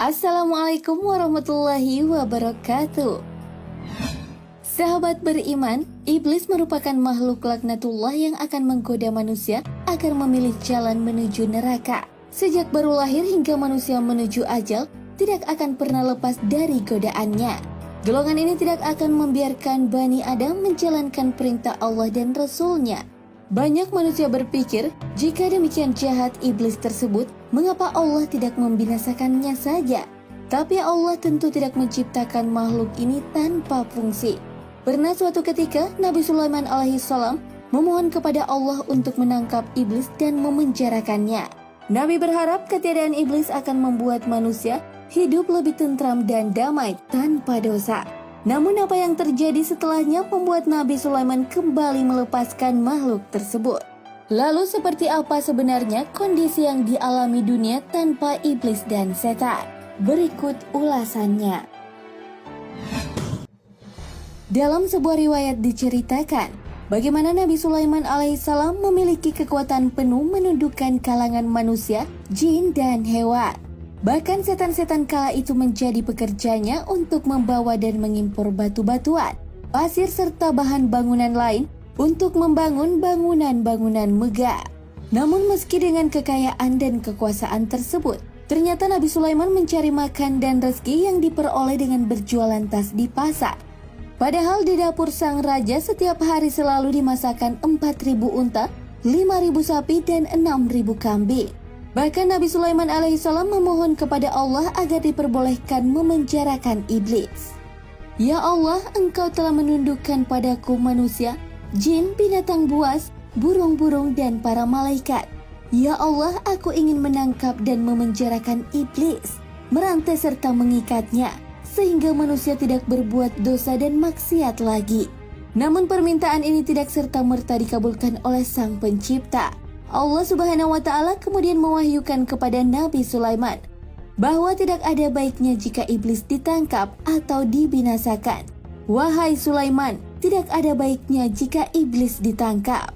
Assalamualaikum warahmatullahi wabarakatuh. Sahabat beriman, iblis merupakan makhluk laknatullah yang akan menggoda manusia agar memilih jalan menuju neraka. Sejak baru lahir hingga manusia menuju ajal, tidak akan pernah lepas dari godaannya. Golongan ini tidak akan membiarkan Bani Adam menjalankan perintah Allah dan Rasul-Nya. Banyak manusia berpikir, jika demikian jahat iblis tersebut, mengapa Allah tidak membinasakannya saja? Tapi Allah tentu tidak menciptakan makhluk ini tanpa fungsi. Pernah suatu ketika, Nabi Sulaiman alaihissalam memohon kepada Allah untuk menangkap iblis dan memenjarakannya. Nabi berharap ketiadaan iblis akan membuat manusia hidup lebih tentram dan damai tanpa dosa. Namun apa yang terjadi setelahnya membuat Nabi Sulaiman kembali melepaskan makhluk tersebut. Lalu seperti apa sebenarnya kondisi yang dialami dunia tanpa iblis dan setan? Berikut ulasannya. Dalam sebuah riwayat diceritakan, bagaimana Nabi Sulaiman alaihissalam memiliki kekuatan penuh menundukkan kalangan manusia, jin, dan hewan. Bahkan setan-setan kala itu menjadi pekerjanya untuk membawa dan mengimpor batu-batuan, pasir serta bahan bangunan lain untuk membangun bangunan-bangunan megah. Namun meski dengan kekayaan dan kekuasaan tersebut, ternyata Nabi Sulaiman mencari makan dan rezeki yang diperoleh dengan berjualan tas di pasar. Padahal di dapur sang raja setiap hari selalu dimasakkan 4.000 unta, 5.000 sapi, dan 6.000 kambing. Bahkan Nabi Sulaiman alaihissalam memohon kepada Allah agar diperbolehkan memenjarakan iblis. Ya Allah, Engkau telah menundukkan padaku manusia, jin, binatang buas, burung-burung, dan para malaikat. Ya Allah, aku ingin menangkap dan memenjarakan iblis, merantai serta mengikatnya, sehingga manusia tidak berbuat dosa dan maksiat lagi. Namun permintaan ini tidak serta-merta dikabulkan oleh Sang Pencipta. Allah Subhanahu wa Ta'ala kemudian mewahyukan kepada Nabi Sulaiman bahwa tidak ada baiknya jika iblis ditangkap atau dibinasakan. Wahai Sulaiman, tidak ada baiknya jika iblis ditangkap.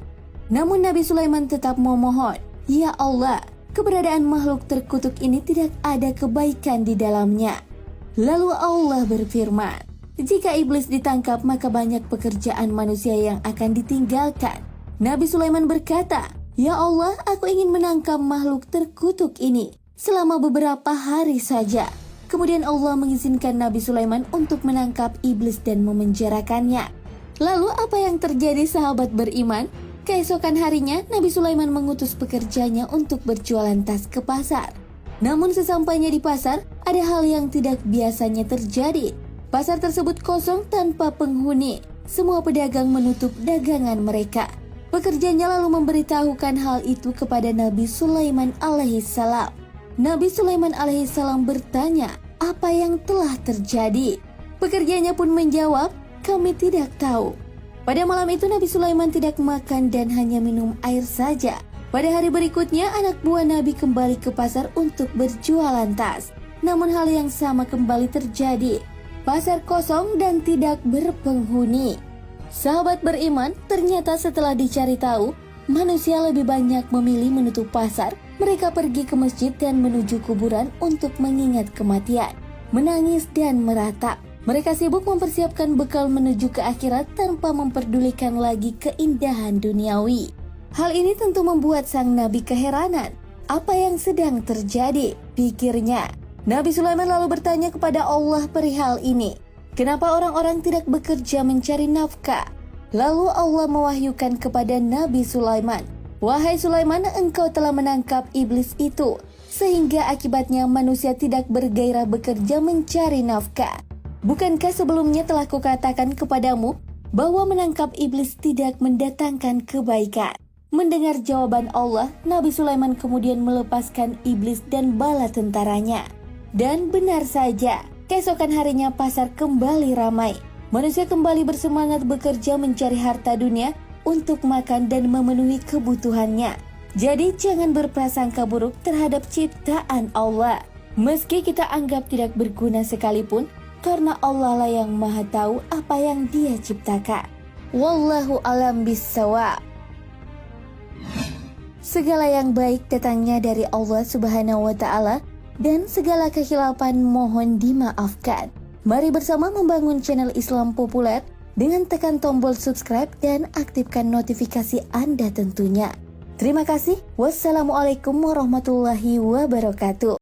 Namun Nabi Sulaiman tetap memohon, Ya Allah, keberadaan makhluk terkutuk ini tidak ada kebaikan di dalamnya. Lalu Allah berfirman, jika iblis ditangkap maka banyak pekerjaan manusia yang akan ditinggalkan. Nabi Sulaiman berkata, Ya Allah, aku ingin menangkap makhluk terkutuk ini selama beberapa hari saja. Kemudian Allah mengizinkan Nabi Sulaiman untuk menangkap iblis dan memenjarakannya. Lalu apa yang terjadi sahabat beriman? Keesokan harinya Nabi Sulaiman mengutus pekerjanya untuk berjualan tas ke pasar. Namun sesampainya di pasar, ada hal yang tidak biasanya terjadi. Pasar tersebut kosong tanpa penghuni. Semua pedagang menutup dagangan mereka. Pekerjanya lalu memberitahukan hal itu kepada Nabi Sulaiman alaihissalam. Nabi Sulaiman alaihissalam bertanya, apa yang telah terjadi? Pekerjanya pun menjawab, kami tidak tahu. Pada malam itu Nabi Sulaiman tidak makan dan hanya minum air saja. Pada hari berikutnya, anak buah Nabi kembali ke pasar untuk berjualan tas. Namun hal yang sama kembali terjadi. Pasar kosong dan tidak berpenghuni. Sahabat beriman, ternyata setelah dicari tahu, manusia lebih banyak memilih menutup pasar. Mereka pergi ke masjid dan menuju kuburan untuk mengingat kematian, menangis dan meratap. Mereka sibuk mempersiapkan bekal menuju ke akhirat tanpa memperdulikan lagi keindahan duniawi. Hal ini tentu membuat sang Nabi keheranan. Apa yang sedang terjadi? Pikirnya. Nabi Sulaiman lalu bertanya kepada Allah perihal ini. Kenapa orang-orang tidak bekerja mencari nafkah? Lalu Allah mewahyukan kepada Nabi Sulaiman, Wahai Sulaiman, engkau telah menangkap iblis itu, sehingga akibatnya manusia tidak bergairah bekerja mencari nafkah. Bukankah sebelumnya telah kukatakan kepadamu bahwa menangkap iblis tidak mendatangkan kebaikan? Mendengar jawaban Allah, Nabi Sulaiman kemudian melepaskan iblis dan bala tentaranya. Dan benar saja, keesokan harinya pasar kembali ramai. Manusia kembali bersemangat bekerja mencari harta dunia untuk makan dan memenuhi kebutuhannya. Jadi jangan berprasangka buruk terhadap ciptaan Allah. Meski kita anggap tidak berguna sekalipun, karena Allah lah yang maha tahu apa yang Dia ciptakan. Wallahu a'lam bissawab. Segala yang baik datangnya dari Allah Subhanahu wa Ta'ala, dan segala kekhilafan mohon dimaafkan. Mari bersama membangun channel Islam populer dengan tekan tombol subscribe dan aktifkan notifikasi Anda tentunya. Terima kasih. Wassalamualaikum warahmatullahi wabarakatuh.